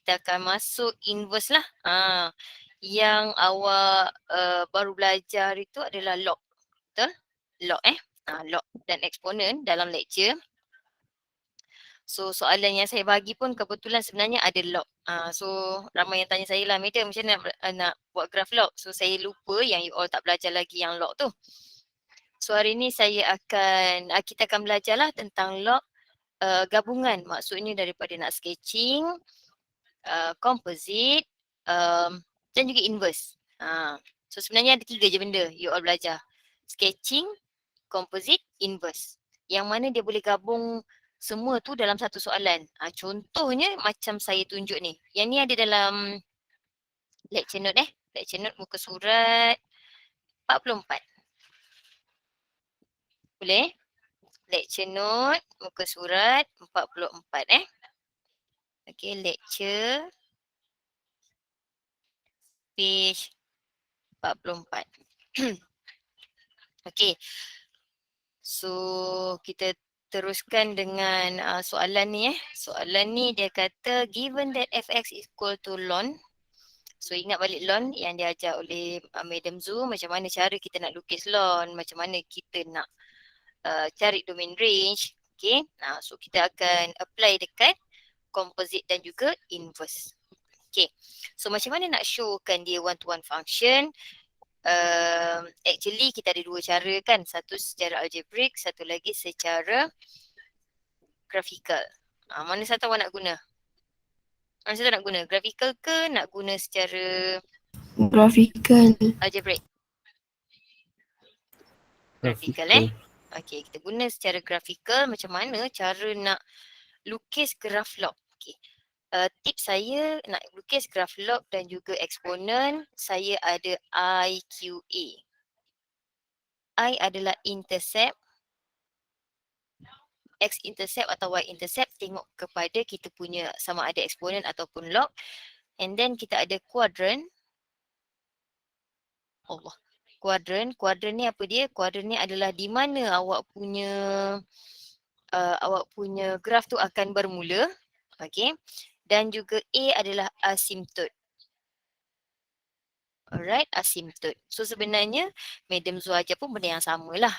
kita akan masuk inverse lah. Yang awak baru belajar itu adalah log. Betul? Log log dan eksponen dalam lecture. So soalan yang saya bagi pun kebetulan sebenarnya ada log. So ramai yang tanya saya lah, Madam macam mana nak buat graf log. So saya lupa yang you all tak belajar lagi yang log tu. So hari ni kita akan belajar lah tentang log gabungan. Maksudnya daripada nak sketching, composite dan juga inverse. So sebenarnya ada 3 je benda you all belajar. Sketching, composite, inverse. Yang mana dia boleh gabung semua tu dalam satu soalan. Contohnya macam saya tunjuk ni. Yang ni ada dalam lecture note Lecture note muka surat 44. Boleh? Lecture note muka surat 44 Okay, lecture page 44. Okay. So kita teruskan dengan soalan ni Soalan ni dia kata given that fx equal to ln. So ingat balik ln yang diajar oleh Madam Zhu, macam mana cara kita nak lukis ln, macam mana kita nak cari domain range. Okay, so kita akan apply dekat composite dan juga inverse. Okay, so macam mana nak showkan dia one to one function. Actually kita ada 2 cara kan. Satu secara algebraic, satu lagi secara graphical. Mana satu awak nak guna? Mana satu nak guna? Graphical ke nak guna secara Graphical. algebraic? Graphical Okay, kita guna secara graphical. Macam mana cara nak lukis graf log. Okay. Tips saya nak lukis graf log dan juga eksponen, saya ada IQA. I adalah intercept, x-intercept atau y-intercept, tengok kepada kita punya sama ada eksponen ataupun log. And then kita ada quadrant. Quadrant ni apa dia? Quadrant ni adalah di mana awak punya graf tu akan bermula. Okay. Dan juga A adalah asymptote. Alright, asymptote. So sebenarnya Madam Zul ajar pun benda yang sama lah.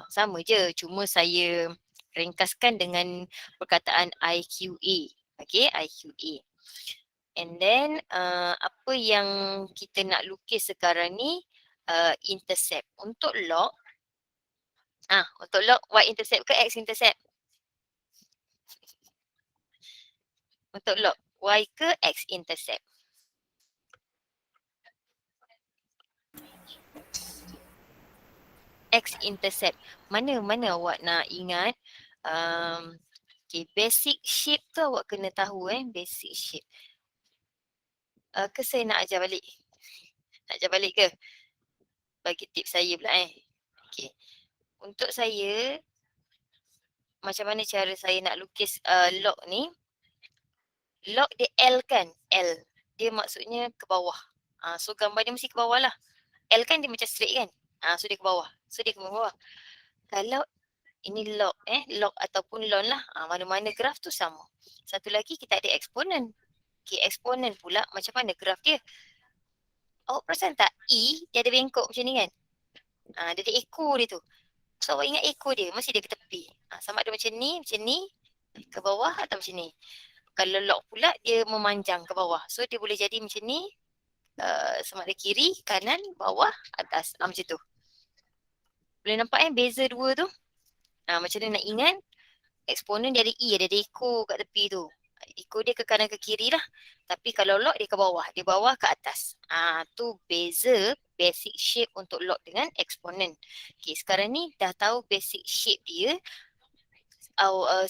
Sama je, cuma saya ringkaskan dengan perkataan IQA. Okay, IQA. And then apa yang kita nak lukis sekarang ni, intercept. Untuk log, y-intercept ke x-intercept? Untuk log, y ke x-intercept? X-intercept. Mana awak nak ingat? Okay, basic shape tu awak kena tahu basic shape. Ke saya nak ajar balik? Nak ajar balik ke? Bagi tips saya pula Okay. Untuk saya, macam mana cara saya nak lukis log ni? Log dia L kan? L. Dia maksudnya ke bawah. So gambar dia mesti ke bawah lah. L kan dia macam straight kan? So dia ke bawah. So dia ke bawah. Kalau ini log log ataupun ln lah. Mana-mana graf tu sama. Satu lagi kita ada eksponen. Okay, eksponen pula macam mana graf dia? Awak perasan tak? E dia ada bengkok macam ni kan? Dia ada ekor dia tu. So awak ingat ekor dia mesti dia ke tepi. Sama ada macam ni ke bawah atau macam ni. Kalau log pula dia memanjang ke bawah. So dia boleh jadi macam ni. Sama ada kiri, kanan, bawah, atas. Macam tu. Boleh nampak beza dua tu? Macam mana nak ingat? Eksponen dia ada E, ada ekor kat tepi tu. Ekor dia ke kanan ke kiri lah. Tapi kalau log dia ke bawah. Dia bawah ke atas. Tu beza basic shape untuk log dengan eksponen. Okay, sekarang ni dah tahu basic shape dia.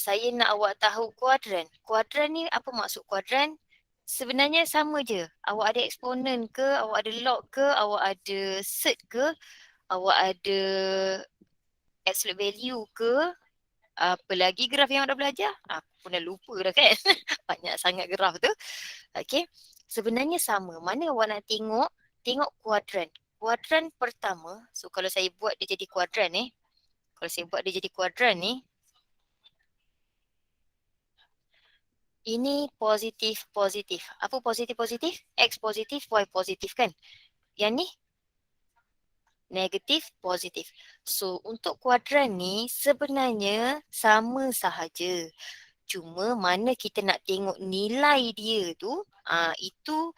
Saya nak awak tahu kuadran. Kuadran ni apa maksud kuadran? Sebenarnya sama je. Awak ada eksponen ke, awak ada log ke, awak ada surd ke, awak ada absolute value ke, apa lagi graf yang awak dah belajar? Aku pun dah lupa dah kan. Banyak sangat graf tu. Okay. Sebenarnya sama. Mana awak nak tengok? Tengok kuadran. Kuadran pertama. So kalau saya buat dia jadi kuadran Kalau saya buat dia jadi kuadran ni. Ini positif, positif. Apa positif, positif? X positif, Y positif kan? Yang ni negatif, positif. So, untuk kuadran ni sebenarnya sama sahaja. Cuma mana kita nak tengok nilai dia tu, itu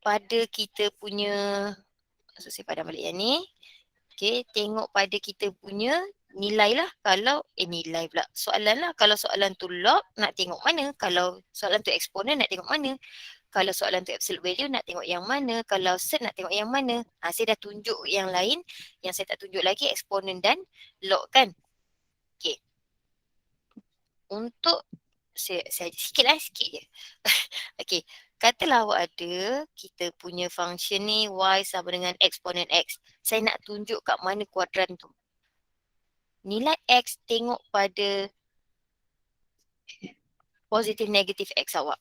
pada kita punya, so saya padam balik yang ni. Okay, tengok pada kita punya nilai lah. Kalau, nilai pula. Soalan lah. Kalau soalan tu log, nak tengok mana. Kalau soalan tu eksponen, nak tengok mana. Kalau soalan tu absolute value, nak tengok yang mana. Kalau set, nak tengok yang mana. Saya dah tunjuk yang lain. Yang saya tak tunjuk lagi, eksponen dan log kan. Okay. Untuk, saya sikit lah, sikit je. Okay. Katalah awak ada, kita punya function ni y sama dengan eksponen x. Saya nak tunjuk kat mana kuadran tu. Nilai X tengok pada positif negatif X awak.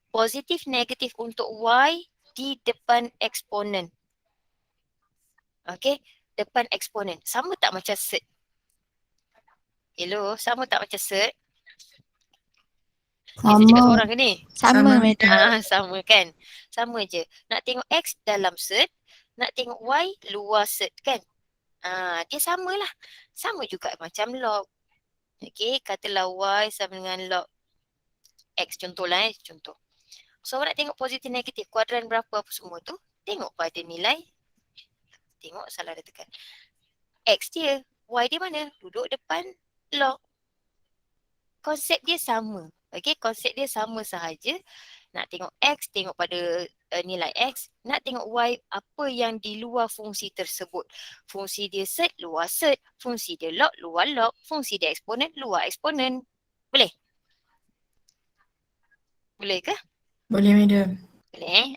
Positif negatif untuk Y di depan eksponen. Okey, depan eksponen. Sama tak macam set? Hello, sama tak macam set? Saya cakap Sama. seorang ke ni? Sama. Sama kan? Sama je. Nak tengok X dalam set, nak tengok Y luar set kan? Dia samalah. Sama juga macam log. Okey, katalah Y sama dengan log X. Contohlah contoh. So awak nak tengok positif negatif kuadran berapa apa semua tu, tengok pada nilai. Tengok salah dah tekan. X dia, Y dia mana? Duduk depan log. Konsep dia sama. Okey, konsep dia sama sahaja. Nak tengok X, tengok pada nilai X. Nak tengok Y, apa yang di luar fungsi tersebut. Fungsi dia set, luar set. Fungsi dia log, luar log. Fungsi dia eksponen, luar eksponen. Boleh? Boleh ke? Boleh, madam. Boleh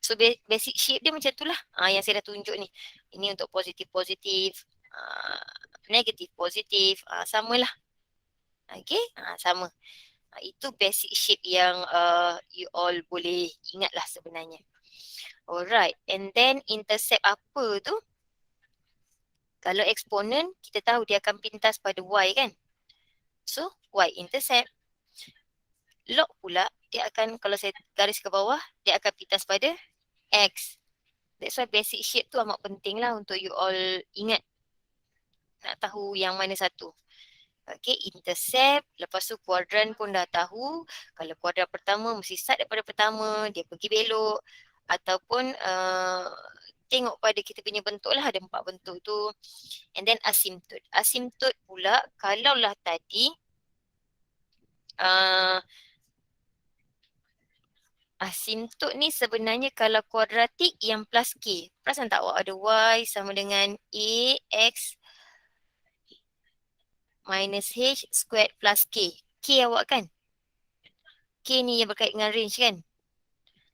So basic shape dia macam itulah yang saya dah tunjuk ni. Ini untuk positif-positif, negatif positif, samalah. Okay, sama. Itu basic shape yang you all boleh ingat lah sebenarnya. Alright, and then intercept apa tu? Kalau eksponen, kita tahu dia akan pintas pada Y kan? So, Y intercept. Log pula, dia akan, kalau saya garis ke bawah, dia akan pintas pada X. That's why basic shape tu amat penting lah untuk you all ingat. Nak tahu yang mana satu. Okay, intercept. Lepas tu kuadran pun dah tahu. Kalau kuadran pertama mesti start daripada pertama. Dia pergi belok. Ataupun tengok pada kita punya bentuk lah. Ada 4 bentuk tu. And then asymptote. Asymptote pula kalaulah tadi asymptote ni sebenarnya kalau kuadratik yang plus K. Perasan tak awak ada Y sama dengan AX minus H squared plus K. K awak kan? K ni yang berkait dengan range kan?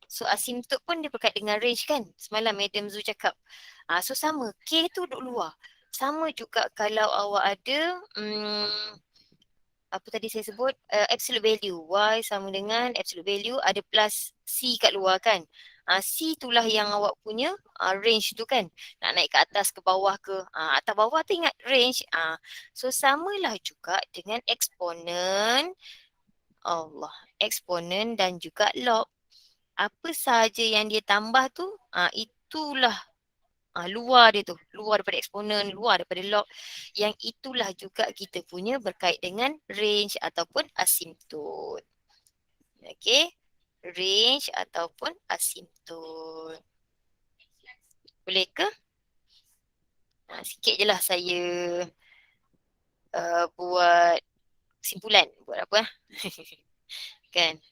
So asymptote pun dia berkait dengan range kan? Semalam Madam Zul cakap. So sama. K tu duduk luar. Sama juga kalau awak ada apa tadi saya sebut, absolute value. Y sama dengan absolute value ada plus C kat luar kan. C itulah yang awak punya range tu kan. Nak naik ke atas ke bawah ke. Atas bawah tu ingat range. So samalah juga dengan eksponen. Allah. Eksponen dan juga log. Apa sahaja yang dia tambah tu, itulah luar dia tu, luar daripada eksponen, luar daripada log. Yang itulah juga kita punya berkait dengan range ataupun asymptote. Okey, range ataupun asymptote. Boleh ke? Sikit je lah saya buat kesimpulan. Buat apa? Kan?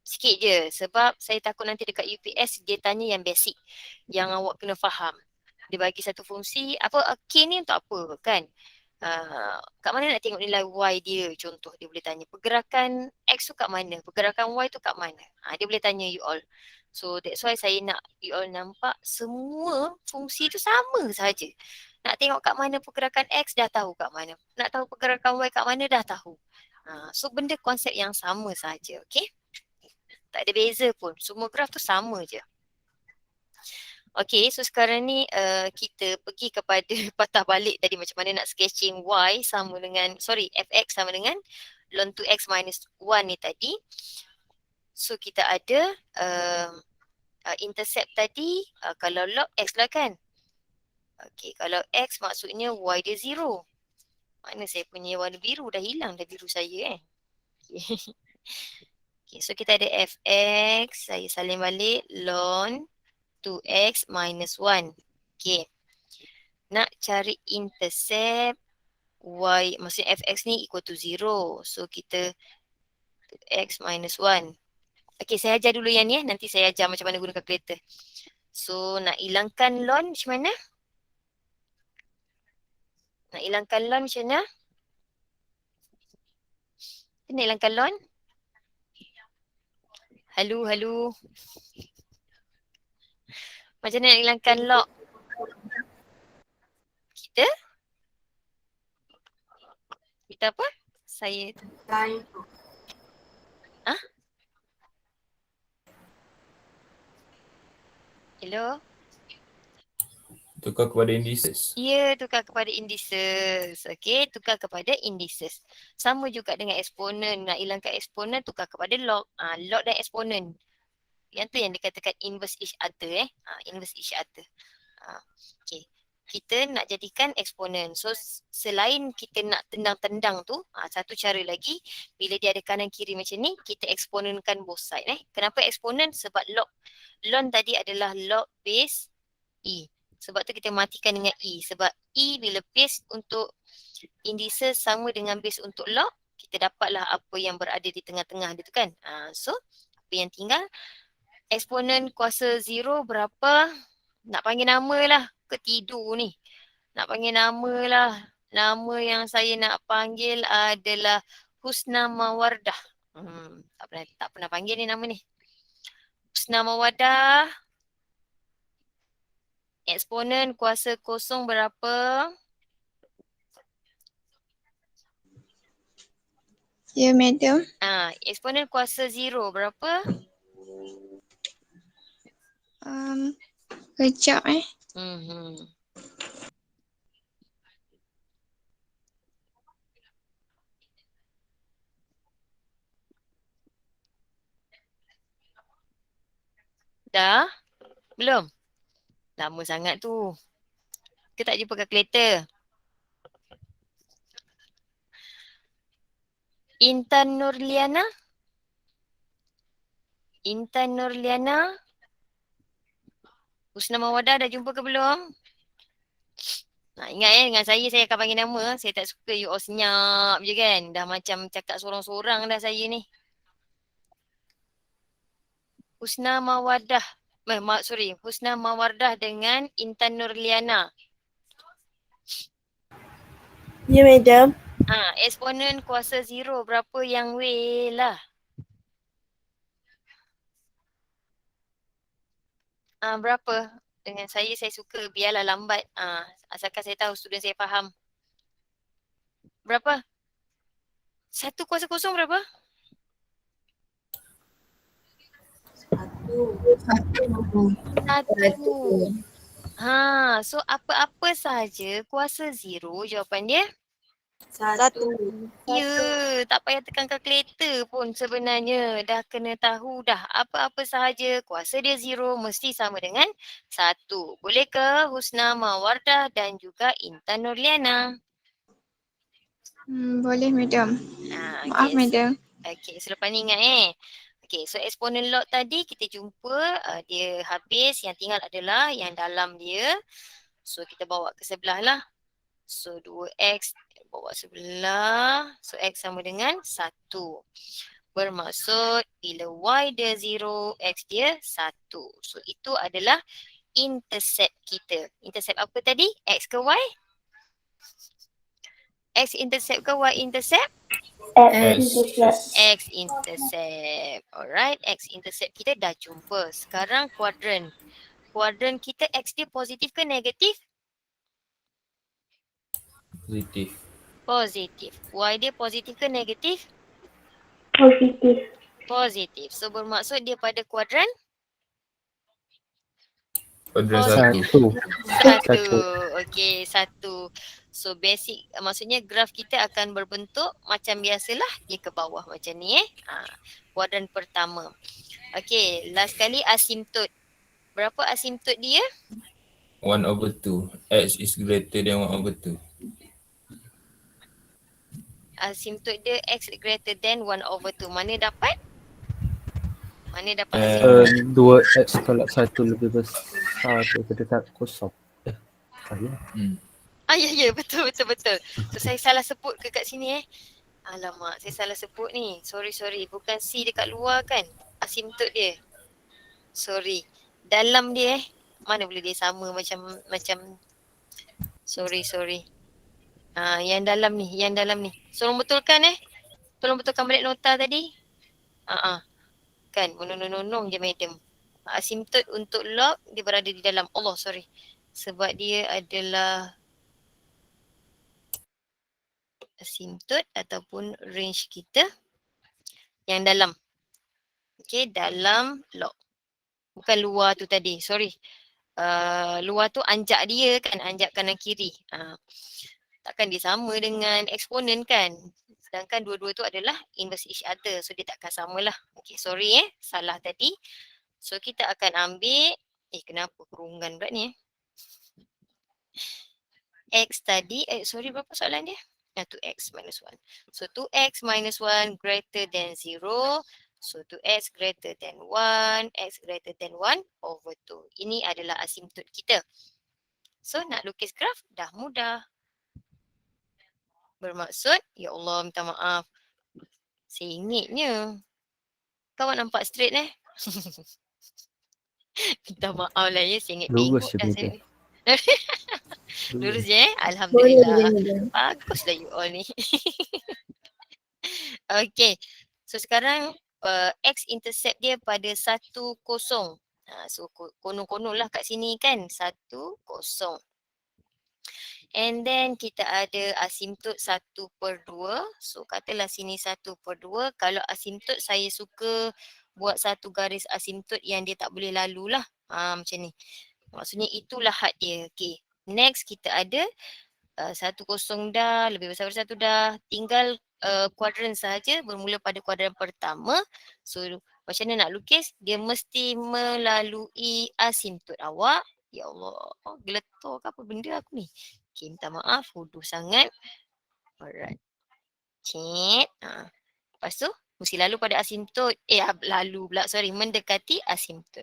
Sikit je sebab saya takut nanti dekat UPS dia tanya yang basic yang awak kena faham. Dia bagi satu fungsi, apa K ni untuk apa kan? Kat mana nak tengok nilai Y dia contoh dia boleh tanya. Pergerakan X tu kat mana? Pergerakan Y tu kat mana? Dia boleh tanya you all. So that's why saya nak you all nampak semua fungsi tu sama saja. Nak tengok kat mana pergerakan X dah tahu kat mana. Nak tahu pergerakan Y kat mana dah tahu. So benda konsep yang sama saja, okay? Tak ada beza pun. Semua graf tu sama je. Okay, so sekarang ni kita pergi kepada patah balik tadi macam mana nak sketching Y sama dengan, fx sama dengan ln 2x minus 1 ni tadi. So kita ada intercept tadi kalau log x lah kan. Okey, kalau x maksudnya y dia 0. Mana saya punya warna biru, dah hilang dah biru saya Okay. Okay, so kita ada fx, saya salin balik ln 2x minus 1. Okay. Nak cari intercept y, maksudnya fx ni equal to 0. So kita x minus 1. Okay, saya ajar dulu yang ni nanti saya ajar macam mana guna calculator. So nak hilangkan ln macam mana? Nak hilangkan ln macam mana? Nak hilangkan ln? Halo. Macam mana nak hilangkan log? Kita apa? Saya Hello? Tukar kepada indices. Ya, tukar kepada indices. Okey, tukar kepada indices. Sama juga dengan eksponen. Nak hilangkan eksponen, tukar kepada log. Log dan eksponen. Yang tu yang dikatakan inverse each other. Inverse each other. Okey. Kita nak jadikan eksponen. So, selain kita nak tendang-tendang tu, satu cara lagi, bila dia ada kanan kiri macam ni, kita eksponenkan both side. Kenapa eksponen? Sebab ln tadi adalah log base E. Sebab tu kita matikan dengan E. Sebab E bila base untuk indices sama dengan base untuk log, kita dapatlah apa yang berada di tengah-tengah dia tu kan. So, apa yang tinggal? Eksponen kuasa 0 berapa? Nak panggil nama lah. Ketidur ni. Nak panggil nama lah. Nama yang saya nak panggil adalah Husna Mawardah. Tak pernah panggil ni nama ni. Husna Mawardah. Eksponen kuasa kosong berapa? Ya, madam. Eksponen kuasa 0 berapa? Kejap Dah? Belum? Lama sangat tu. Ke tak jumpa kalkulator? Intan Nurliana? Husna Mawadah dah jumpa ke belum? Ingat dengan saya akan panggil nama. Saya tak suka you all senyap je kan. Dah macam cakap sorang-sorang dah saya ni. Husna Mawadah. Husna Mawardah dengan Intan Nurliana. Ya, madam. Eksponen kuasa 0 berapa yang way lah? Berapa? Dengan saya suka biarlah lambat. Asalkan saya tahu student saya faham. Berapa? 1 kuasa kosong berapa? Satu. So apa-apa sahaja kuasa 0 jawapan dia? 1. Ya, tak payah tekan kalkulator pun sebenarnya. Dah kena tahu dah apa-apa sahaja kuasa dia 0 mesti sama dengan 1. Boleh ke Husna Mawardah dan juga Intan Nurliana? Boleh, madam. Maaf, madam. Okay, selepas ni ingat Okay, so eksponen log tadi kita jumpa dia habis. Yang tinggal adalah yang dalam dia. So kita bawa ke sebelah lah. So 2x bawa sebelah. So x sama dengan 1. Bermaksud bila y dia 0, x dia 1. So itu adalah intercept kita. Intercept apa tadi? X ke y? X intercept ke y intercept? X intercept. Alright, X intercept kita dah jumpa. Sekarang kuadran. Kuadran kita X dia positif ke negatif? Positif. Y dia positif ke negatif? Positif. So bermaksud dia pada kuadran? Kuadran 1. 1. Okey, 1. So basic maksudnya graf kita akan berbentuk macam biasalah, dia ke bawah macam ni kuadran pertama. Okay, last kali asymptot. Berapa asymptot dia? 1/2. X is greater than 1/2. Asymptot dia x greater than 1/2. Mana dapat? Mana dapat Eh, asymptot? 2x tolak 1 lebih besar daripada kosong. Saya. Ya betul. So saya salah sebut ke kat sini Alamak, saya salah sebut ni. Sorry. Bukan C dekat luar kan? Asymptot dia. Sorry. Dalam dia mana boleh dia sama macam sorry. Yang dalam ni. Tolong betulkan Tolong betulkan balik nota tadi. Kan menonong je madam. Asymptot untuk log dia berada di dalam. Allah sorry. Sebab dia adalah asymptot ataupun range kita yang dalam. Okay, dalam log. Bukan luar tu tadi. Sorry. Luar tu anjak dia kan, anjak kanan kiri. Takkan dia sama dengan eksponen kan. Sedangkan dua-dua tu adalah inverse each other. So dia takkan samalah. Okay, sorry salah tadi. So kita akan ambil, kenapa kurungan pula ni X tadi, sorry berapa soalan dia? 2x minus 1. So 2x minus 1 greater than 0. So 2x greater than 1, x greater than 1/2. Ini adalah asymptot kita. So nak lukis graf dah mudah. Bermaksud, ya Allah minta maaf. Sengitnya. Kawan nampak straight minta maaf lah sengit Lurus tengok je dah meja. saya. Lurus je Alhamdulillah. Baguslah you all ni. Okay. So sekarang X intercept dia pada 1, 0. So konon-konon lah kat sini kan 1, 0. And then kita ada asymptot 1/2. So katalah sini 1/2. Kalau asymptot saya suka buat satu garis asymptot yang dia tak boleh lalu lah. Macam ni. Maksudnya itulah had dia. Okay. Next kita ada 1, 0 dah. Lebih besar dari 1 dah. Tinggal kuadran sahaja bermula pada kuadran pertama. So macam mana nak lukis? Dia mesti melalui asymptot awak. Ya Allah. Geletor ke apa benda aku ni? Okay, minta maaf. Bodoh sangat. Alright. Cik. Lepas tu, mesti lalu pada asymptot. Mendekati asymptot.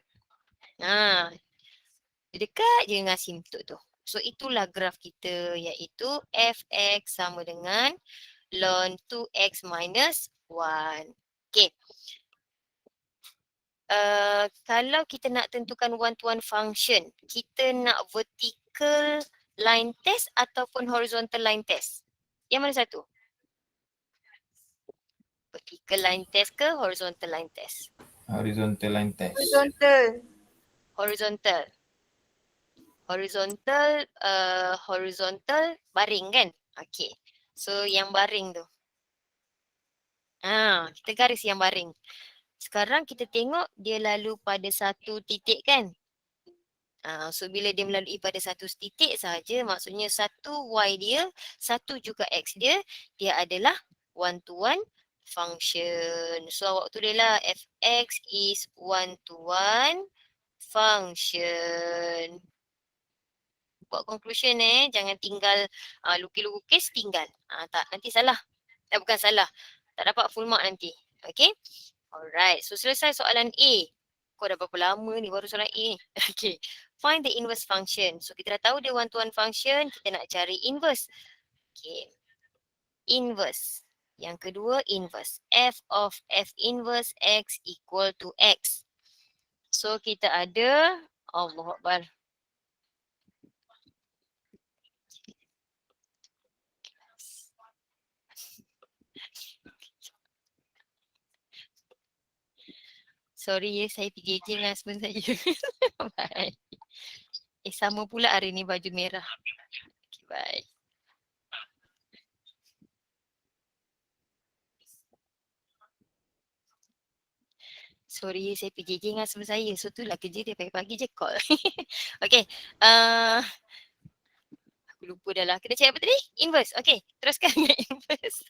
Dekat je dengan asymptot tu. So, itulah graf kita iaitu fx sama dengan ln 2x minus 1. Okay. Kalau kita nak tentukan one-to-one function, kita nak vertical line test ataupun horizontal line test? Yang mana satu? Vertical line test ke horizontal line test? horizontal line test. Horizontal. Horizontal baring kan? Okay. So yang baring tu. Kita garis yang baring. Sekarang kita tengok dia lalu pada satu titik kan? So bila dia melalui pada satu titik sahaja, maksudnya satu y dia, satu juga x dia, dia adalah one-to-one function. So awak tulislah fx is one-to-one function. Buat conclusion jangan tinggal lukis-lukis tinggal. Tak, nanti salah. Bukan salah. Tak dapat full mark nanti. Okay. Alright, so selesai soalan A. Kau dah berapa lama ni baru soalan A? Okay, find the inverse function. So kita dah tahu dia one-to-one function, kita nak cari inverse. Okay, inverse. Yang kedua inverse. F of f inverse x equal to x. So kita ada, Allahu Akbar. Sorry saya PJJ dengan husband saya. Bye. Sama pula hari ni baju merah. Okay, bye. Sorry saya PJJ dengan husband saya. So itulah kerja dia pagi-pagi je call. Okay. Lupa dah lah. Kita cari apa tadi? Inverse. Okay, teruskan dengan inverse.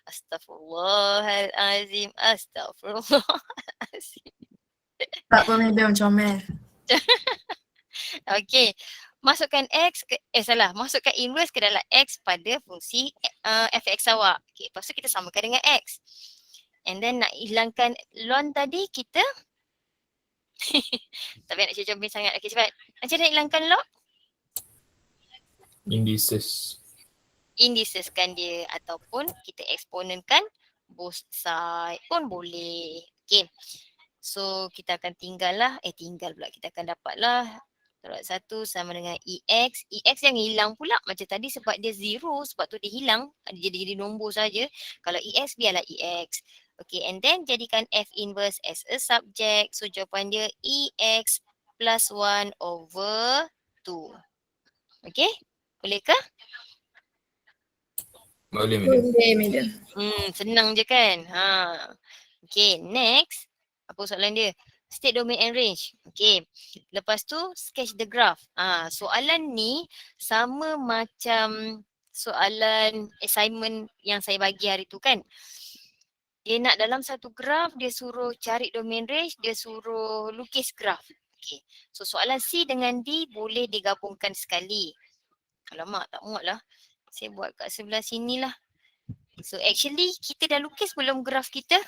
Astaghfirullahalazim. Astaghfirullahalazim. Tak apa madam, comel. Okay. Masukkan X ke, masukkan inverse ke dalam X pada fungsi fx awak. Okay, lepas tu kita samakan dengan X. And then nak hilangkan ln tadi kita tak payah nak comel sangat. Okay, cepat. Macam mana nak hilangkan log? Indices. Indiceskan dia ataupun kita eksponenkan both side pun boleh. Okay. So kita akan tinggal pula. Kita akan dapatlah Tolak 1 sama dengan EX. EX yang hilang pula macam tadi sebab dia 0. Sebab tu dia hilang. Dia jadi nombor saja. Kalau EX biarlah EX. Okay, and then jadikan F inverse as a subject. So jawapan dia EX plus 1 over 2. Okay, boleh ke? Boleh madam. Boleh madam. Senang je kan? Okay, next. Apa soalan dia? State domain and range. Okay. Lepas tu sketch the graph. Soalan ni sama macam soalan assignment yang saya bagi hari tu kan. Dia nak dalam satu graph, dia suruh cari domain range, dia suruh lukis graph. Okay. So soalan C dengan D boleh digabungkan sekali. Alamak, tak muat lah. Saya buat kat sebelah sini lah. So actually kita dah lukis belum graf kita?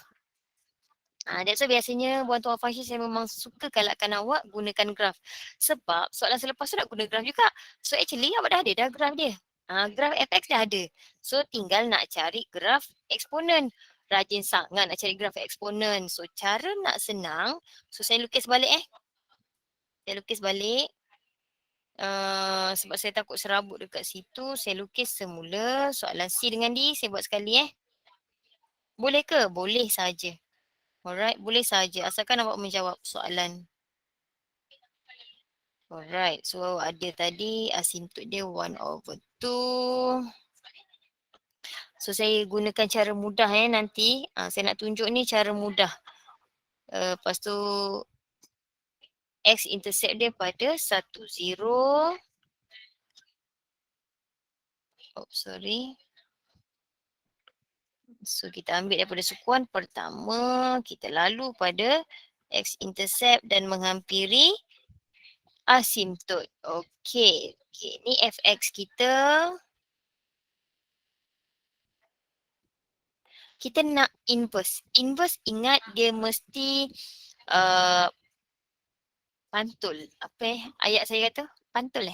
That's why biasanya buat tuan function saya memang suka galakkan awak gunakan graf. Sebab soalan selepas tu nak guna graf juga. So actually awak dah ada dah graf dia. Graf fx dah ada. So tinggal nak cari graf eksponen. Rajin sangat nak cari graf eksponen. So cara nak senang. So saya lukis balik Saya lukis balik. Sebab saya takut serabut dekat situ. Saya lukis semula soalan C dengan D. Saya buat sekali Boleh ke? Boleh saja. Alright, boleh saja asalkan awak menjawab soalan. Alright, so ada tadi asymptote dia 1 over 2. So saya gunakan cara mudah nanti. Saya nak tunjuk ni cara mudah. Lepas tu X intercept dia pada 1, 0. Sorry. So kita ambil daripada sukuan pertama, kita lalu pada X intercept dan menghampiri asymptote. Okey, ni fx kita. Kita nak inverse. Inverse ingat dia mesti pantul. Apa ayat saya kata? Pantul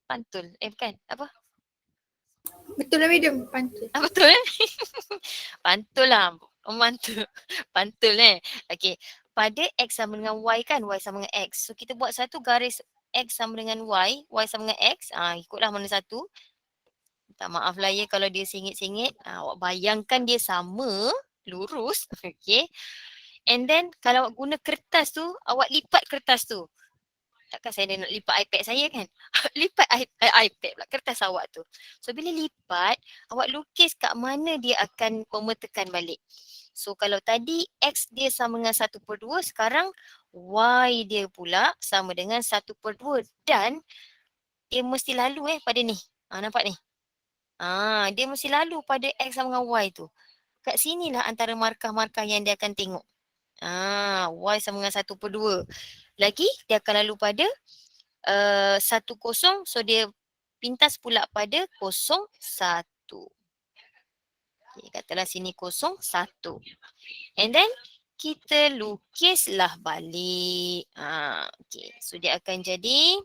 Pantul. Bukan. Apa? Betul lah madam, pantul. Betul Pantul lah. Mantul. Pantul Okey. Pada X sama dengan Y kan? Y sama dengan X. So kita buat satu garis X sama dengan Y. Y sama dengan X. Ikutlah mana satu. Minta maaf lah kalau dia sengit-sengit. Awak bayangkan dia sama. Lurus. Okey. And then kalau awak guna kertas tu. Awak lipat kertas tu. Takkan saya nak lipat iPad saya kan? Lipat iPad pula, kertas awak tu. So bila lipat, awak lukis kat mana dia akan pemetakan balik. So kalau tadi X dia sama dengan 1/2, sekarang Y dia pula sama dengan 1/2. Dan dia mesti lalu pada ni. Nampak ni? Dia mesti lalu pada X sama dengan Y tu. Kat sinilah antara markah-markah yang dia akan tengok. Y sama dengan 1/2. Lagi dia akan lalu pada 1, 0. So dia pintas pula pada 0, 1. Okay, katalah sini 0, 1. And then kita lukislah balik. Okay. So dia akan jadi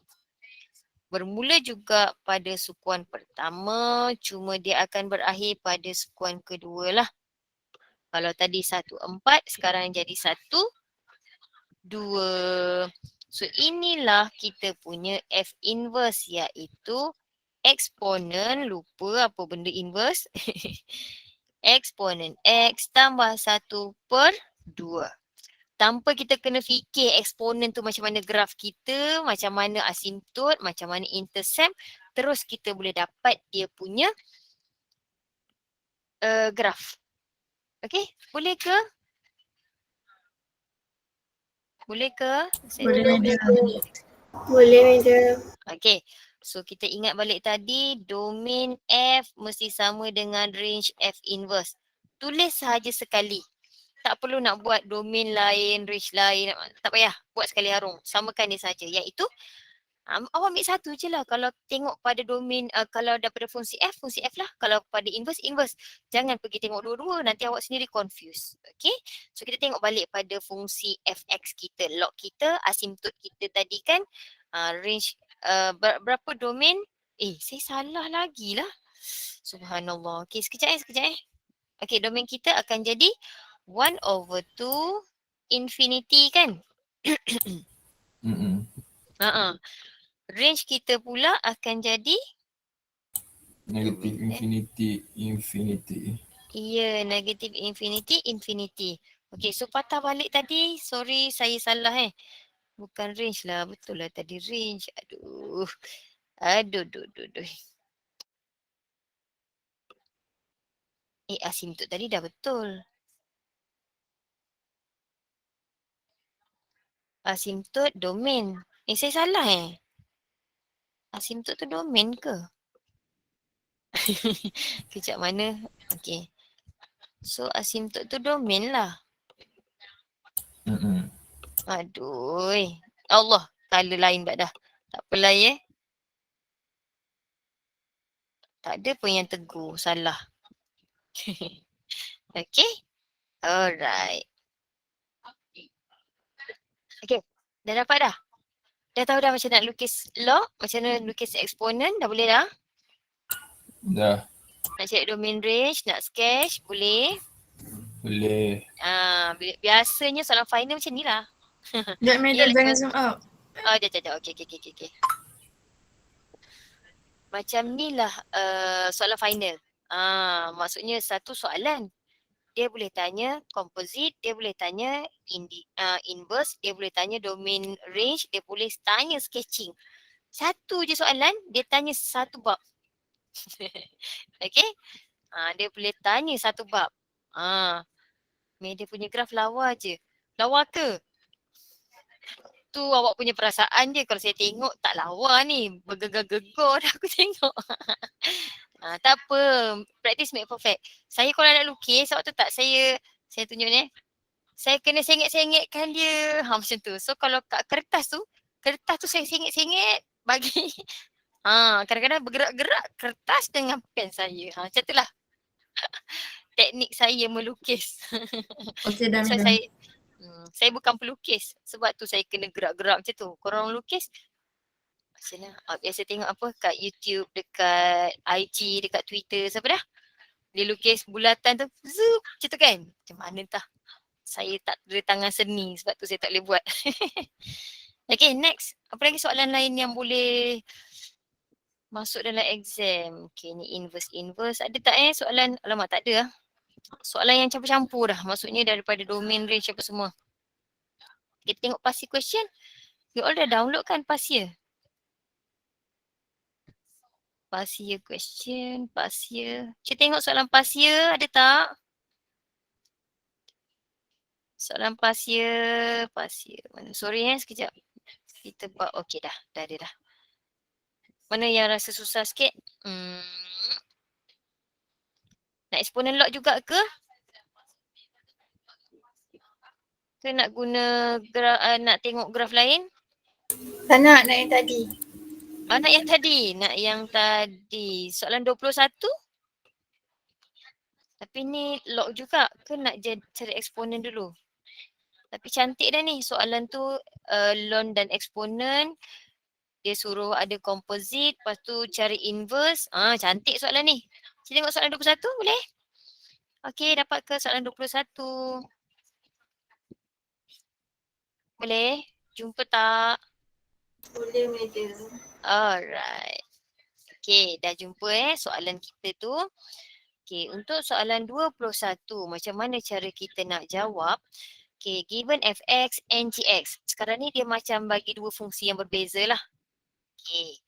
bermula juga pada sukuan pertama. Cuma dia akan berakhir pada sukuan kedua lah. Kalau tadi 1, 4, sekarang jadi 1, 2. So inilah kita punya F inverse iaitu eksponen, lupa apa benda inverse. Eksponen X tambah 1/2. Tanpa kita kena fikir eksponen tu macam mana graf kita, macam mana asymptote, macam mana intercept. Terus kita boleh dapat dia punya graf. Okay, boleh ke? Boleh ke? Boleh madam. Boleh madam. Okay. So kita ingat balik tadi, domain F mesti sama dengan range F inverse. Tulis sahaja sekali. Tak perlu nak buat domain lain, range lain. Tak payah. Buat sekali harung. Samakan dia saja. Iaitu, awak ambil satu je lah. Kalau tengok pada domain, kalau daripada fungsi F lah. Kalau pada inverse, inverse. Jangan pergi tengok dua-dua. Nanti awak sendiri confuse. Okay. So kita tengok balik pada fungsi fx kita. Log kita, asymptote kita tadi kan. Range, berapa domain? Saya salah lagi lah. Subhanallah. Okay, sekejap. Okay, domain kita akan jadi 1/2 infinity kan? Range kita pula akan jadi Negative infinity. ya, negative infinity. Okay, so patah balik tadi. Sorry, saya salah Bukan range lah. Betul lah tadi range. Aduh. Asymptote tadi dah betul. Asymptote domain. Saya salah Asymptote tu domain ke? Kejap mana? Okay. So asymptote tu domain lah. Aduh. Allah. Color lain dah. Tak apalah Tak ada pun yang tegur. Salah. Okay. Alright. Okay. Dah dapat dah? Dah tahu dah macam nak lukis log? Macam mana lukis eksponen? Dah boleh dah? Dah. Nak cari domain range? Nak sketch? Boleh? Boleh. Biasanya soalan final macam ni lah. Sekejap madam, Yelah, jangan zoom out. Sekejap. Okay. Macam ni lah soalan final. Maksudnya satu soalan. Dia boleh tanya composite, dia boleh tanya inverse, dia boleh tanya domain range, dia boleh tanya sketching. Satu je soalan, dia tanya satu bab. Okay? Dia boleh tanya satu bab. Dia punya graf lawa je. Lawa ke? Tu awak punya perasaan je. Kalau saya tengok tak lawa ni. Bergegar-gegar dah aku tengok. Tak apa. Practice make perfect. Saya kalau nak lukis, awak tahu tak saya tunjuk ni. Saya kena sengit-sengitkan dia. Macam tu. So kalau kat kertas tu saya sengit-sengit bagi. Kadang-kadang bergerak-gerak kertas dengan pen saya. Macam tu lah. Teknik saya melukis. Okey dah So madam. saya bukan pelukis. Sebab tu saya kena gerak-gerak macam tu. Korang lukis macam mana? Biasa tengok apa kat YouTube, dekat IG, dekat Twitter. Siapa dah? Dia lukis bulatan tu. Zup, macam tu kan? Macam mana entah. Saya tak ada tangan seni sebab tu saya tak boleh buat. Okay, next. Apa lagi soalan lain yang boleh masuk dalam exam? Okay, ni inverse. Ada tak soalan? Alamak, tak ada lah. Soalan yang campur-campur dah. Maksudnya daripada domain range apa semua. Kita tengok past year question. You all dah download kan past year? Past year question, past year. Kita tengok soalan past year ada tak? Soalan past year. Mana? Sorry sekejap. Kita buat, okey dah ada dah. Mana yang rasa susah sikit? Nak exponent log juga ke? Ke nak guna nak tengok graf lain? Tak nak yang tadi. Nak yang tadi. Soalan 21? Tapi ni log juga ke nak cari eksponen dulu? Tapi cantik dah ni soalan tu log dan eksponen. Dia suruh ada composite, lepas tu cari inverse. Cantik soalan ni. Kita tengok soalan 21 boleh? Okey, dapat ke soalan 21? Boleh? Jumpa tak? Boleh madam. Alright. Okey, dah jumpa soalan kita tu. Okey, untuk soalan 21, macam mana cara kita nak jawab? Okey, given fx and gx. Sekarang ni dia macam bagi dua fungsi yang berbeza lah. Okey.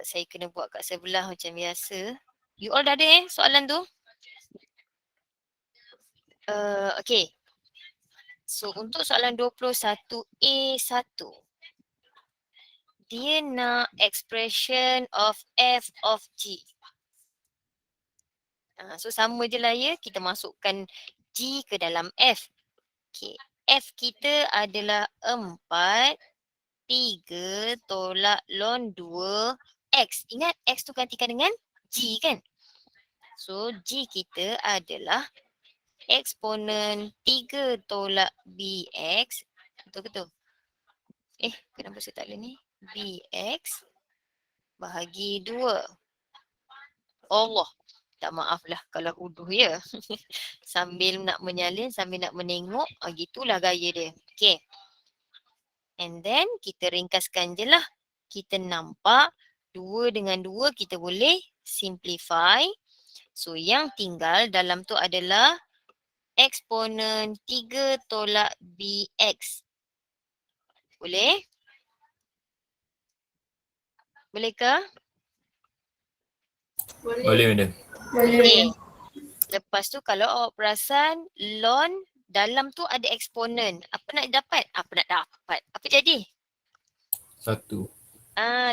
Saya kena buat kat sebelah macam biasa. You all dah ada soalan tu? Okey. So untuk soalan 21A1. dia nak expression of f of g. So sama je lah ya, kita masukkan g ke dalam f. Okay. F kita adalah 4, 3 tolak ln 2 x. Ingat x tu gantikan dengan g kan? So g kita adalah eksponen 3 tolak bx. Betul ke tu? Kenapa saya tak boleh ni? Bx bahagi 2. Allah. Tak maaf lah kalau huduh ya. Sambil nak menyalin, sambil nak menengok. Gitulah gaya dia. Okay. And then kita ringkaskan je lah. Kita nampak 2 dengan 2 kita boleh simplify. So yang tinggal dalam tu adalah eksponen 3 tolak bx. Boleh? Bolehkah? Boleh madam. Okay. Lepas tu kalau awak perasan ln dalam tu ada eksponen. Apa nak dapat? Apa jadi? 1.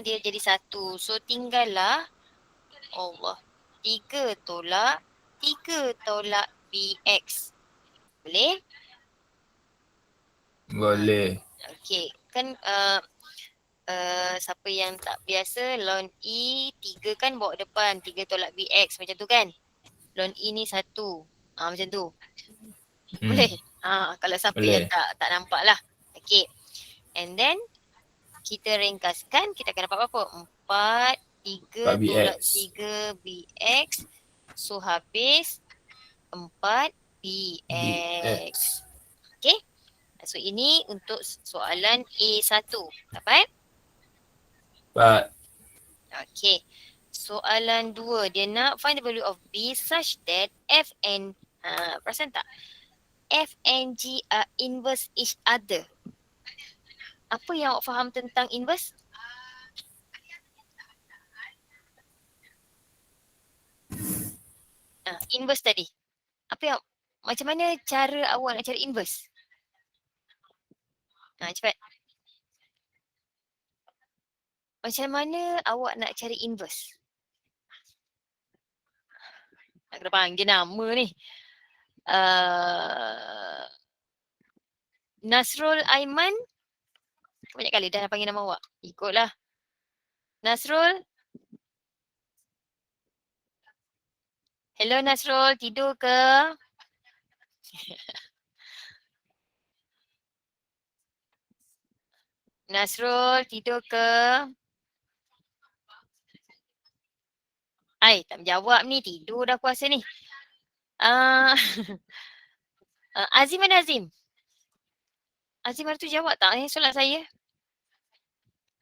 Dia jadi 1. So tinggallah Allah. 3 tolak bx. Boleh? Boleh. Okay. Kan siapa yang tak biasa ln E 3 kan bawa depan 3 tolak bx macam tu kan. Ln E ni 1. Macam tu. Boleh? Kalau siapa Boleh. yang tak nampak lah. Okay. And then kita ringkaskan, kita akan dapat berapa? 4, 3 tolak 3 bx. So habis 4 bx. Okay. So ini untuk soalan A1. Dapat? Dapat. Okay. Soalan 2. Dia nak find the value of B such that F and perasan tak? F and G are inverse each other. Apa yang awak faham tentang inverse? Inverse tadi. Macam mana cara awak nak cari inverse? Cepat. Macam mana awak nak cari inverse? Nak kena panggil nama ni. Nasrul Aiman. Banyak kali dah panggil nama awak. Ikutlah. Nasrul. Hello Nasrul, tidur ke? Nasrul, tidur ke? Tak menjawab ni, tidur dah aku rasa ni. Azim mana Azim? Azim hari tu jawab tak soalan saya?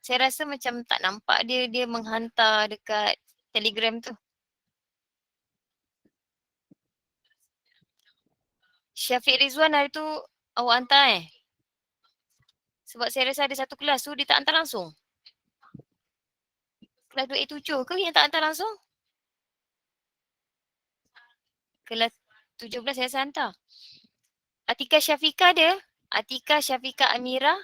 Saya rasa macam tak nampak dia menghantar dekat Telegram tu. Syafiq Rizwan hari tu awak hantar Sebab saya rasa ada satu kelas tu dia tak hantar langsung. Kelas 2A7 ke yang tak hantar langsung? Kelas 17 saya rasa hantar. Atika Syafiqah ada? Atika Syafiqah Amira?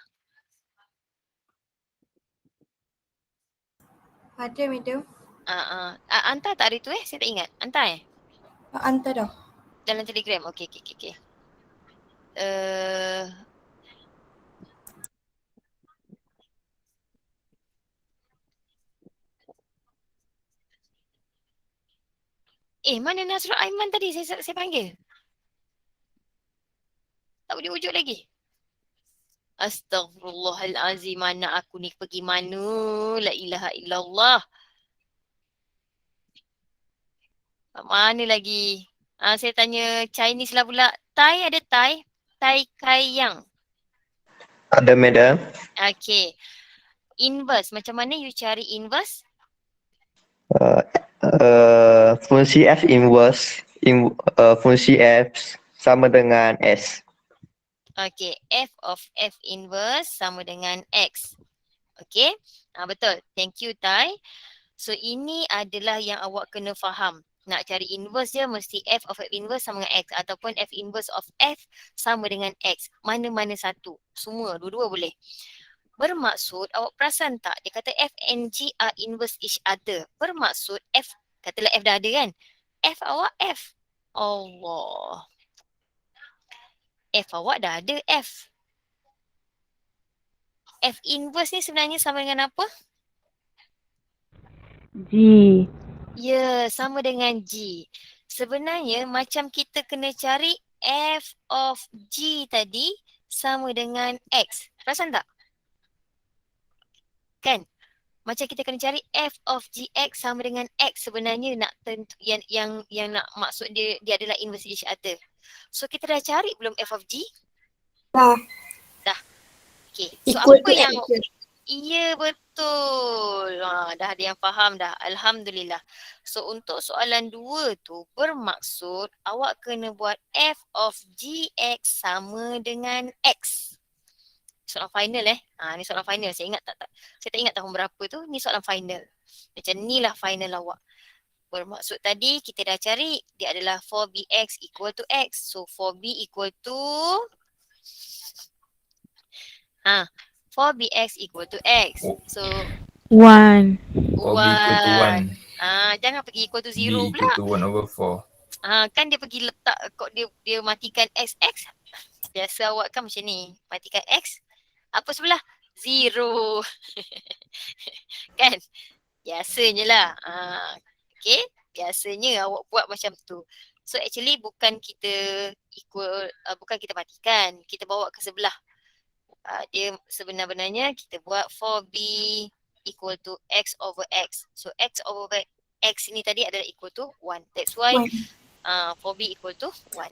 Ada madam. Hantar tak hari tu saya tak ingat. Hantar Hantar dah. Dalam Telegram. Okey. Mana Nasrul Aiman tadi saya panggil? Tak boleh wujud lagi. Astaghfirullahalazim, mana aku ni pergi mana? La ilaha illallah. Mana lagi? Saya tanya Chinese lah pula. Thai ada Thai? Thai Kai Yang. Ada madam. Okay. Inverse. Macam mana you cari inverse? Fungsi f inverse fungsi f sama dengan s. Okay. F of F inverse sama dengan X. Okay. Betul. Thank you Thai. So ini adalah yang awak kena faham. Nak cari inverse je mesti F of F inverse sama dengan X ataupun F inverse of F sama dengan X. Mana-mana satu. Semua, dua-dua boleh. Bermaksud, awak perasan tak? Dia kata F and G are inverse each other. Bermaksud F, katalah F dah ada kan? F awak F. Allah. F awak dah ada F. F inverse ni sebenarnya sama dengan apa? G. Ya, sama dengan G. Sebenarnya macam kita kena cari F of G tadi sama dengan X. Perasan tak? Kan? Macam kita kena cari F of GX sama dengan X sebenarnya nak tentu yang nak maksud dia adalah inverse each other. So kita dah cari belum F of G? Dah. Dah. Okay. So Equal apa to yang X je. iya betul. Dah ada yang faham dah. Alhamdulillah. So untuk soalan 2 tu bermaksud awak kena buat F of GX sama dengan X. Soalan final ni soalan final. Saya ingat tak? Saya tak ingat tahun berapa tu. Ni soalan final. Macam ni lah final awak. Bermaksud tadi kita dah cari dia adalah 4bx equal to x. So 4b equal to 4bx equal to x. So 1. 4b equal to 1. Jangan pergi equal to B 0 equal pula. to 1/4. Kan dia pergi letak kok dia matikan x. Biasa awak kan macam ni. Matikan x. Apa sebelah? 0. Kan? Biasanya lah. Okay. Biasanya awak buat macam tu. So actually bukan kita bukan kita matikan. Kita bawa ke sebelah. Dia sebenar-benarnya kita buat 4b equal to x over x. So x over x ni tadi adalah equal to 1. That's why 4b equal to 1.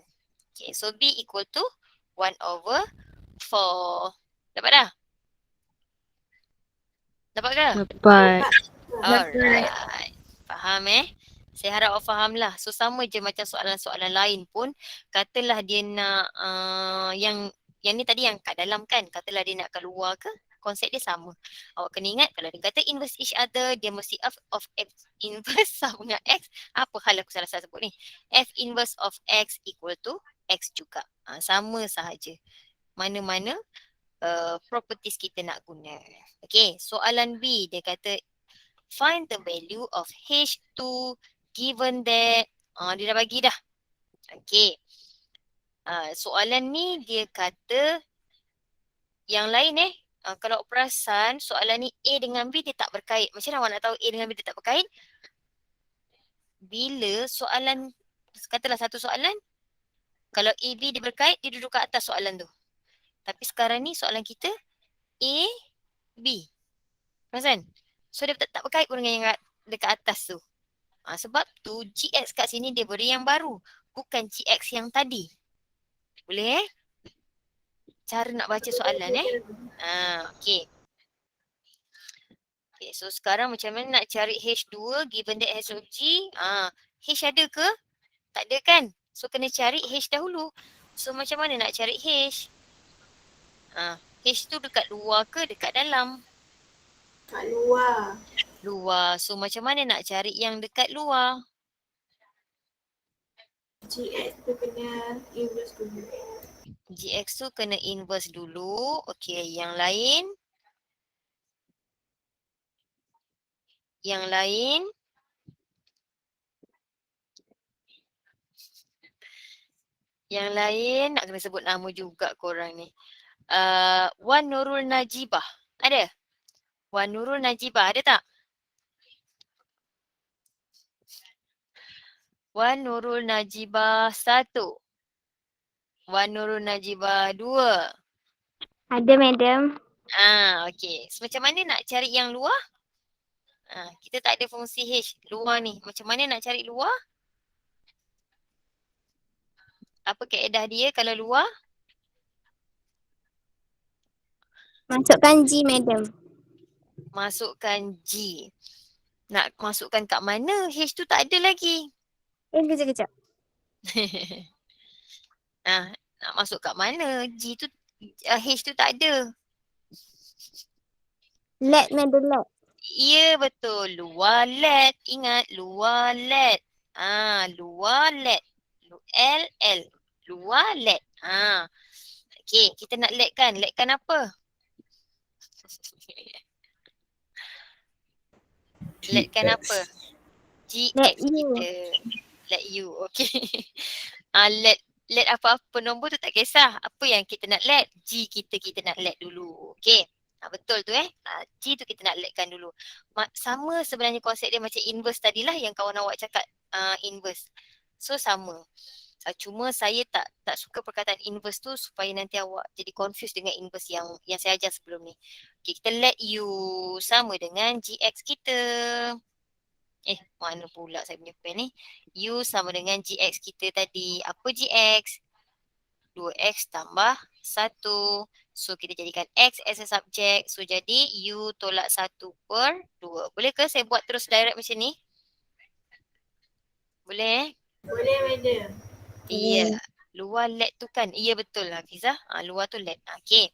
Okay. So b equal to 1 over 4. Dapat dah? Dapat ke? Dapat. Alright. Faham Saya harap awak faham lah. So sama je macam soalan-soalan lain pun. Katalah dia nak yang ni tadi yang kat dalam kan. Katalah dia nak keluar ke. Konsep dia sama. Awak kena ingat kalau dia kata inverse each other. Dia mesti f of x inverse sama dengan x. Apa hal aku salah sebut ni. F inverse of x equal to x juga. Sama sahaja. Mana-mana properties kita nak guna. Okay, soalan B dia kata find the value of H2 given that dia dah bagi dah. Okay. Soalan ni dia kata yang lain kalau perasan soalan ni A dengan B dia tak berkait. Macam mana awak nak tahu A dengan B dia tak berkait? Bila soalan, katalah satu soalan, kalau A, B dia berkait, dia duduk kat atas soalan tu. Tapi sekarang ni soalan kita A, B. Perasan? So dia tak berkait pun dengan yang dekat atas tu. Sebab tu GX kat sini dia beri yang baru. Bukan GX yang tadi. Boleh Cara nak baca soalan Okay. Okay, so sekarang macam mana nak cari H2 given that H of G? H ada ke? Tak ada kan? So kena cari H dahulu. So macam mana nak cari H? H tu dekat luar ke dekat dalam? Kat luar. Luar. So macam mana nak cari yang dekat luar? GX tu kena inverse dulu. GX tu kena inverse dulu. Okay, yang lain? Yang lain? Yang lain nak kena sebut nama juga korang ni. Wan Nurul Najibah. Ada? Wan Nurul Najibah ada tak? Wan Nurul Najibah 1. Wan Nurul Najibah 2. Ada, madam. Okay. So, macam mana nak cari yang luar? Kita tak ada fungsi H luar ni. Macam mana nak cari luar? Apa kaedah dia kalau luar? Masukkan G, madam. Masukkan G. Nak masukkan kat mana? H tu tak ada lagi. Kejap. Nak masuk kat mana? G tu, H tu tak ada. Let, madam, let. Ya betul. Luar let. Ingat luar let. Luar let. L. Luar let. Okay, kita nak let kan? Let kan apa? Letkan GX. apa? GX Let you. kita. Let you. Okay. Let apa-apa nombor tu tak kisah. Apa yang kita nak let? G kita nak let dulu. Okay. Betul tu G tu kita nak letkan dulu. Sama sebenarnya konsep dia macam inverse tadilah yang kawan awak cakap inverse. So sama. Cuma saya tak suka perkataan inverse tu supaya nanti awak jadi confused dengan inverse yang saya ajar sebelum ni. Okay, kita let you sama dengan GX kita. Mana pula saya punya pen ni? U sama dengan GX kita tadi. Apa GX? 2X tambah 1. So kita jadikan X as a subject. So jadi U tolak 1 per 2. Boleh ke saya buat terus direct macam ni? Boleh Boleh madam. Ya. Luar let tu kan? Ya betul Hafizah. Luar tu let. Okay.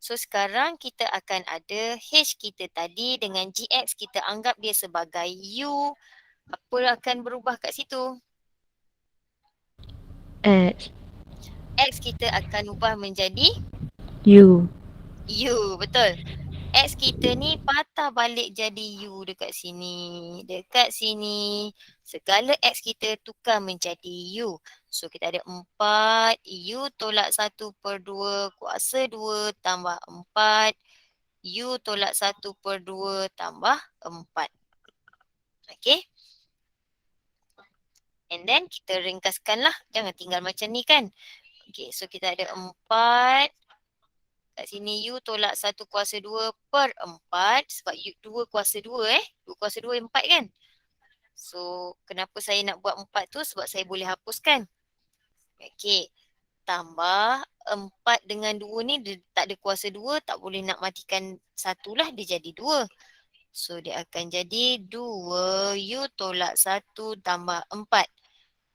So sekarang kita akan ada H kita tadi dengan GX kita anggap dia sebagai U. Apa akan berubah kat situ? X. X kita akan ubah menjadi U. U. Betul. X kita ni patah balik jadi U dekat sini. Dekat sini. Segala X kita tukar menjadi U. So kita ada 4 U tolak 1 per 2 kuasa 2 tambah 4. U tolak 1 per 2 tambah 4. Okay. And then kita ringkaskan lah. Jangan tinggal macam ni kan. Okay. So kita ada 4. Kat sini U tolak 1 kuasa 2 per 4. Sebab U 2 kuasa 2 2 kuasa 2 4 kan. So kenapa saya nak buat 4 tu? Sebab saya boleh hapuskan. Okay. Tambah 4 dengan 2 ni dia tak ada kuasa 2. Tak boleh nak matikan 1 lah. Dia jadi 2. So dia akan jadi 2 U tolak 1 tambah 4.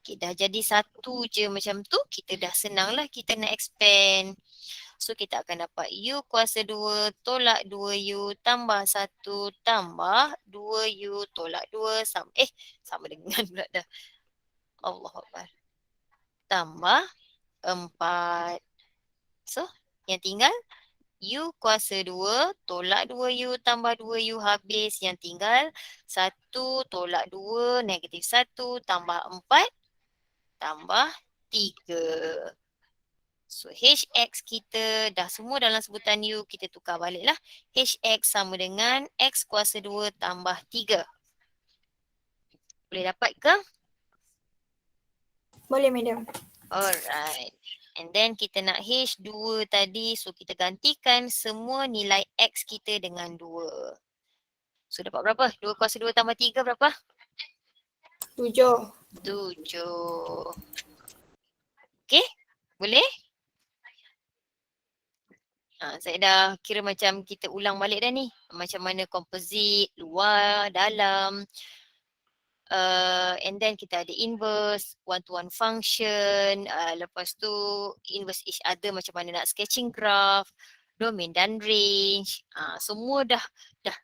Okay, dah jadi 1 je macam tu. Kita dah senang lah kita nak expand. So kita akan dapat U kuasa 2 tolak 2U tambah 1 tambah 2U tolak 2 sama dengan pula dah. Allahuakbar. Tambah 4. So yang tinggal U kuasa 2 tolak 2U tambah 2U habis. Yang tinggal 1 tolak 2 negatif 1 tambah 4 tambah 3. So HX kita dah semua dalam sebutan U. Kita tukar balik lah. HX sama dengan X kuasa 2 tambah 3. Boleh dapat ke? Boleh madam. Alright. And then kita nak H2 tadi. So kita gantikan semua nilai X kita dengan 2. So dapat berapa? 2 kuasa 2 tambah 3 berapa? 7. 7. Okay? Boleh? Saya dah kira macam kita ulang balik dah ni. Macam mana composite, luar, dalam. And then kita ada inverse, one-to-one function. Lepas tu inverse each other macam mana nak sketching graph, domain dan range. Semua dah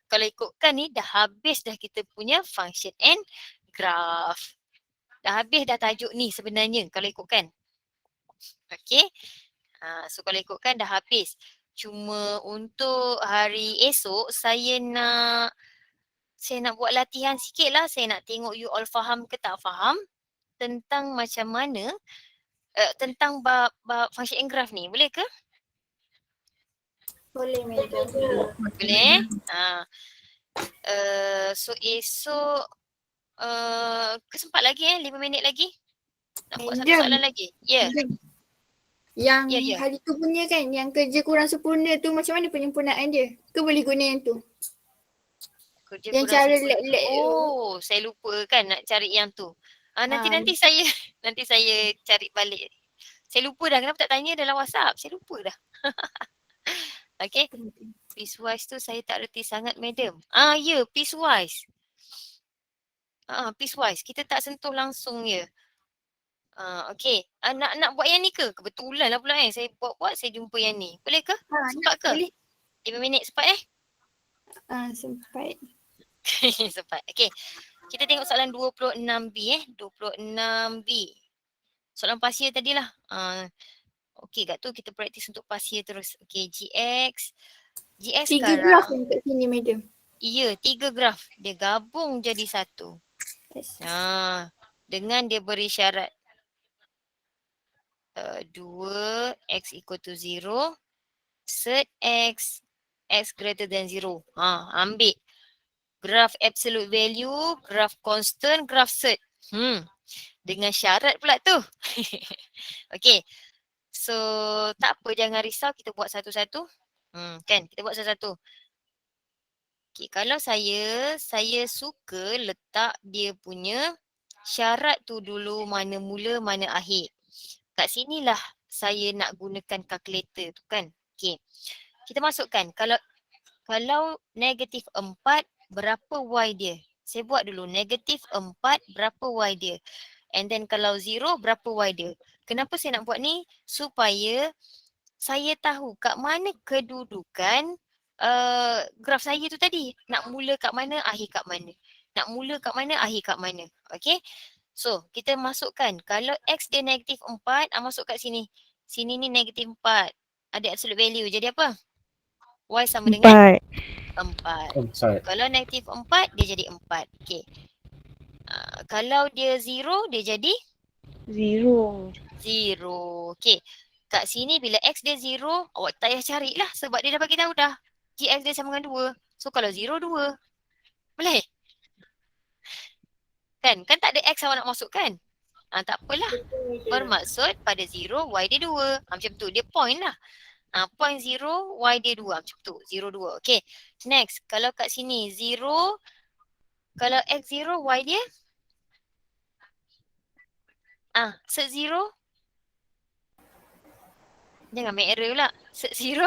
kalau ikutkan ni dah habis dah kita punya function and graph. Dah habis dah tajuk ni sebenarnya kalau ikutkan. Okay. So kalau ikutkan dah habis. Cuma untuk hari esok saya nak buat latihan sikit lah. Saya nak tengok you all faham ke tak faham tentang macam mana tentang bab function and graph ni. Boleh ke? Boleh madam. Boleh. So esok kesempat lagi 5 minit lagi. Nak buat satu Madam. soalan lagi. Ya. Yang Ya. hari tu punya kan, yang kerja kurang sempurna tu macam mana penyempurnaan dia? Ke boleh guna yang tu? Kerja Yang kurang cara sempurna. let tu. Oh, saya lupa kan nak cari yang tu. Nanti saya cari balik. Saya lupa dah, kenapa tak tanya dalam WhatsApp? Saya lupa dah. Okay. Piecewise tu saya tak reti sangat madam. Ya, piecewise. Piecewise. Kita tak sentuh langsung je. Okay. Nak buat yang ni ke? Kebetulan lah pula saya buat saya jumpa yang ni. Boleh ke? Sempat ke? Boleh. 5 minit sempat Sempat. Sempat. Okay. Kita tengok soalan 26B 26B. Soalan pasir tadilah. Okay, kat tu kita praktis untuk pasir terus. Okay, GX Tiga sekarang. graph yang kat sini madam. Ya, 3 graf. Dia gabung jadi satu. Dengan dia beri syarat 2 x equal to 0, set x greater than 0. Ambil graf absolute value, graf constant, graf set. Dengan syarat pula tu. Okay. So, tak apa, jangan risau, kita buat satu-satu. Kan, kita buat satu-satu. Okay, kalau saya suka letak dia punya syarat tu dulu, mana mula, mana akhir. Kat sinilah saya nak gunakan kalkulator tu kan. Okay, kita masukkan. Kalau negatif 4, berapa y dia? Saya buat dulu, negatif 4, berapa y dia? And then kalau 0, berapa y dia? Kenapa saya nak buat ni? Supaya saya tahu kat mana kedudukan graf saya tu tadi. Nak mula kat mana, akhir kat mana. Nak mula kat mana, akhir kat mana. Okay. So, kita masukkan. Kalau x dia negatif 4, masuk kat sini. Sini ni negatif 4. Ada absolute value. Jadi apa? Y sama dengan 4. So, kalau negatif 4, dia jadi 4. Okay. Kalau dia 0, dia jadi? 0. Okay. Kat sini bila x dia 0, awak tak payah carilah sebab dia dah bagi tahu dah. Gx dia sama dengan 2. So kalau 0, 2. Boleh? Kan tak ada x awak nak masukkan. Tak apalah. Bermaksud pada 0, y dia 2. Macam tu. Dia point lah. Point 0, y dia 2. Macam tu. 0, 2. Okay. Next. Kalau kat sini 0, kalau x 0, y dia? Set 0. Jangan make error pula. Set 0?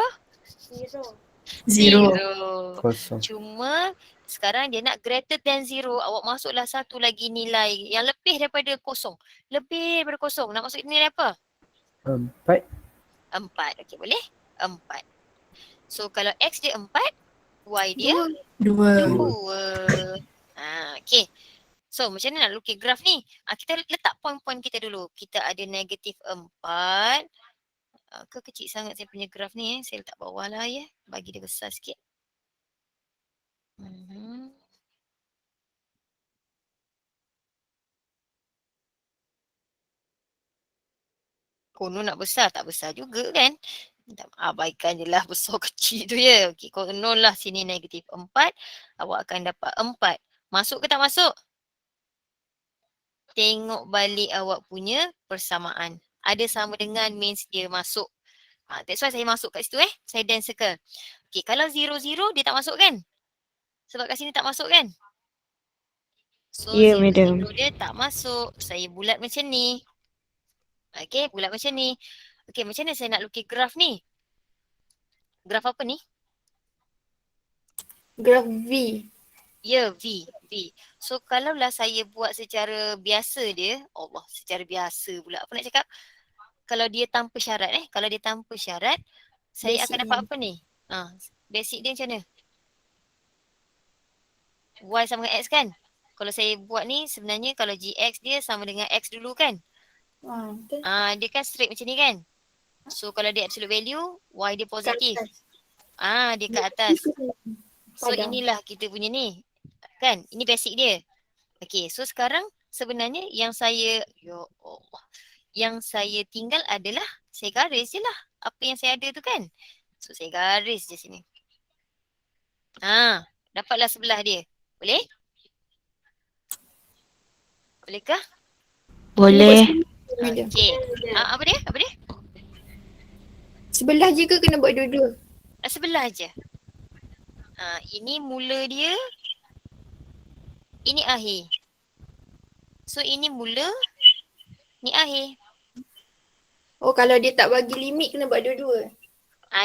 0. Kosong. Cuma sekarang dia nak greater than 0. Awak masuklah satu lagi nilai yang lebih daripada kosong. Lebih daripada kosong. Nak masuk nilai apa? 4. 4. Okey, boleh? 4. So kalau x dia 4, y dia 2. 2. Okey. So macam mana nak lukis graf ni? Kita letak point-point kita dulu. Kita ada negatif 4. Kecil sangat saya punya graf ni. Saya letak bawah lah ya. Bagi dia besar sikit. Konon nak besar, tak besar juga kan. Abaikan je lah besar kecil tu ya. Okey, konon lah sini negatif 4. Awak akan dapat 4. Masuk ke tak masuk? Tengok balik awak punya persamaan. Ada sama dengan means dia masuk. That's why saya masuk kat situ Saya dan circle. Okay, kalau 0, 0 dia tak masuk kan? Sebab kat sini tak masuk kan? So, Ya, 0, madam. 0 dia tak masuk. Saya bulat macam ni. Okay, bulat macam ni. Okay, macam mana saya nak lukis graf ni? Graf apa ni? Graf V. Ya, V. So, kalaulah saya buat secara biasa dia. Allah, secara biasa pula. Apa nak cakap? Kalau dia tanpa syarat Kalau dia tanpa syarat, saya Basic akan dapat apa ni? Basic dia macam mana? Y sama dengan X kan? Kalau saya buat ni sebenarnya kalau GX dia sama dengan X dulu kan? Betul. Dia kan straight macam ni kan? So kalau dia absolute value, Y dia positif. Dia kat atas. So inilah kita punya ni. Kan? Ini basic dia. Okay, so sekarang sebenarnya yang saya, yang saya tinggal adalah saya garis je lah apa yang saya ada tu kan. So saya garis je sini. Dapatlah sebelah dia. Boleh? Bolehkah? Boleh. Okey. Apa dia? Sebelah je ke kena buat dua-dua? Sebelah je. Ini mula dia. Ini akhir. So ini mula. Ni akhir. Oh, kalau dia tak bagi limit kena buat dua-dua.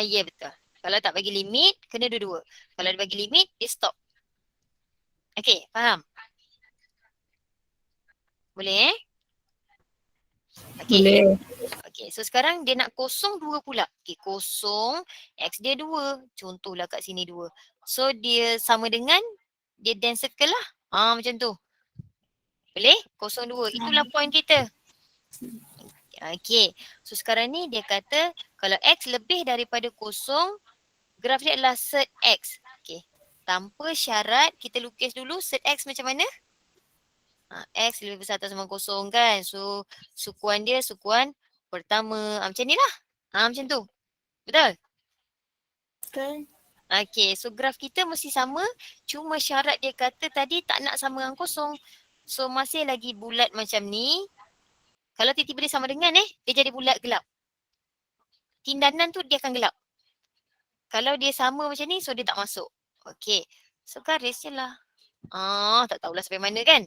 Ya betul. Kalau tak bagi limit, kena dua-dua. Kalau dia bagi limit, dia stop. Okey, faham? Boleh Okey. Boleh. Okey, so sekarang dia nak kosong 2 pula. Okey, kosong, X dia 2. Contohlah kat sini 2. So dia sama dengan, dia dan circle lah. Macam tu. Boleh? Kosong 2. Itulah point kita. Okey, so sekarang ni dia kata kalau X lebih daripada kosong, graf dia adalah set X. Okey, Tanpa syarat, kita lukis dulu set X macam mana? X lebih besar atau sama kosong kan. So sukuan dia sukuan pertama. Macam ni lah. Macam tu. Betul? Betul. Okay, so graf kita mesti sama. Cuma syarat dia kata tadi tak nak sama dengan kosong. So masih lagi bulat macam ni. Kalau tiba-tiba dia sama dengan dia jadi bulat gelap. Tindanan tu dia akan gelap. Kalau dia sama macam ni, so dia tak masuk. Okay, so garis je lah. Tak tahulah sampai mana kan.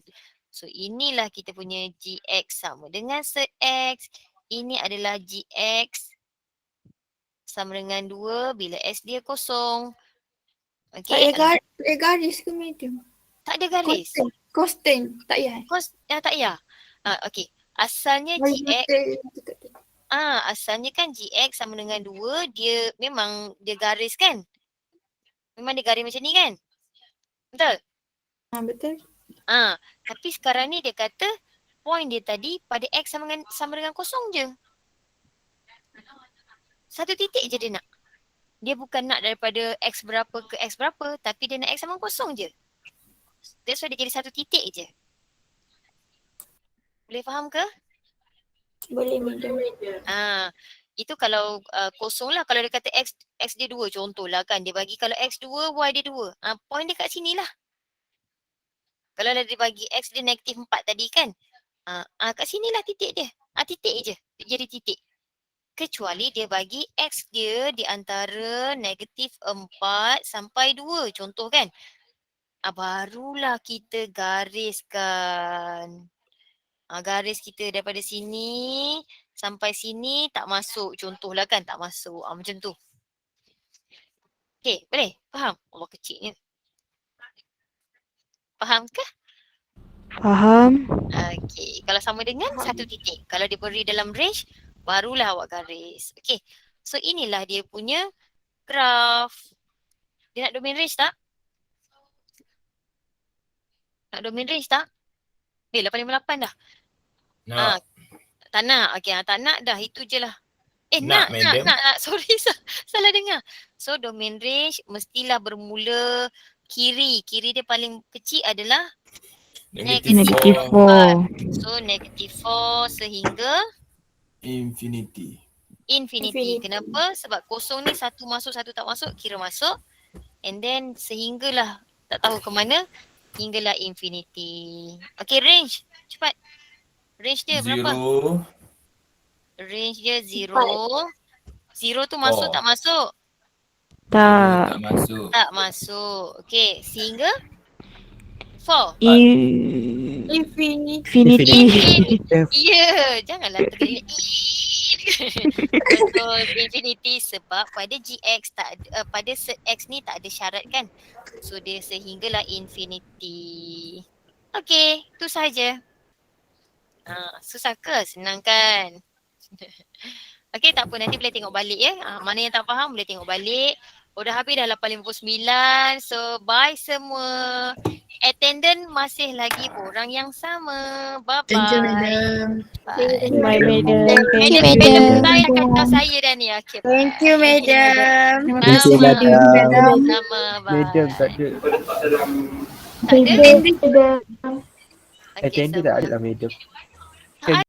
So inilah kita punya GX sama dengan set X. Ini adalah GX sama dengan 2 bila S dia kosong. Tak Okay. payah garis ke medium? Tak ada garis. Constant. Tak payah. Tak payah. Okay. Asalnya GX. Asalnya kan GX sama dengan 2. Dia memang dia garis kan? Memang dia garis macam ni kan? Betul? Betul. Tapi sekarang ni dia kata point dia tadi pada X sama dengan kosong je. Satu titik je dia nak. Dia bukan nak daripada X berapa ke X berapa, tapi dia nak X sama kosong je. That's why dia jadi satu titik je. Boleh faham ke? Boleh medium. Itu kalau kosong lah. Kalau dia kata X dia 2 contohlah kan. Dia bagi kalau X 2, Y dia 2. Point dia kat sini lah. Kalau dia bagi X dia negatif 4 tadi kan. Kat sini lah titik dia. Titik je. Dia jadi titik. Kecuali dia bagi X dia di antara negatif 4 sampai 2 contoh kan. Barulah kita gariskan. Garis kita daripada sini sampai sini tak masuk contohlah kan, tak masuk. Macam tu. Okay, boleh? Faham? Allah kecilnya. Faham ke? Faham. Okay, kalau sama dengan satu titik. Kalau dia beri dalam range, barulah awak garis. Okay, so inilah dia punya graf. Dia nak domain range tak? Nak domain range tak? 858 dah. Nak. Tak nak. Okay, tak nak dah. Itu je lah. Nak, madam. Nak. Sorry, salah dengar. So, domain range mestilah bermula kiri. Kiri dia paling kecil adalah Negative 4. So, negative 4 sehingga Infinity. Kenapa? Sebab kosong ni satu masuk, satu tak masuk, kira masuk. And then sehinggalah, tak tahu ke mana, hinggalah infinity. Okay, range. Cepat. Range dia berapa? 0. Range dia 0. 0 tu masuk tak masuk? Tak. Tak masuk. Tak masuk. Okay, sehingga 4. Infinity. Ya, janganlah terkena betul, infinity sebab pada GX tak ada, pada set X ni tak ada syarat kan. So dia sehinggalah infinity. Okay, tu sahaja. Susah ke? Senang kan? Okay, tak apa, nanti boleh tengok balik ya. Mana yang tak faham boleh tengok balik. Dah habis dah 8.59. So bye semua. Attendant masih lagi orang yang sama. Bye-bye. Thank you, madam. Bye, madam. Thank you, Madam madam. saya akan tahu saya dah ni. Okay, Thank you, madam. Thank you, madam. Sama, bye. Medium tak ada. Tak ada? Okay, Attendant tak ada lah medium.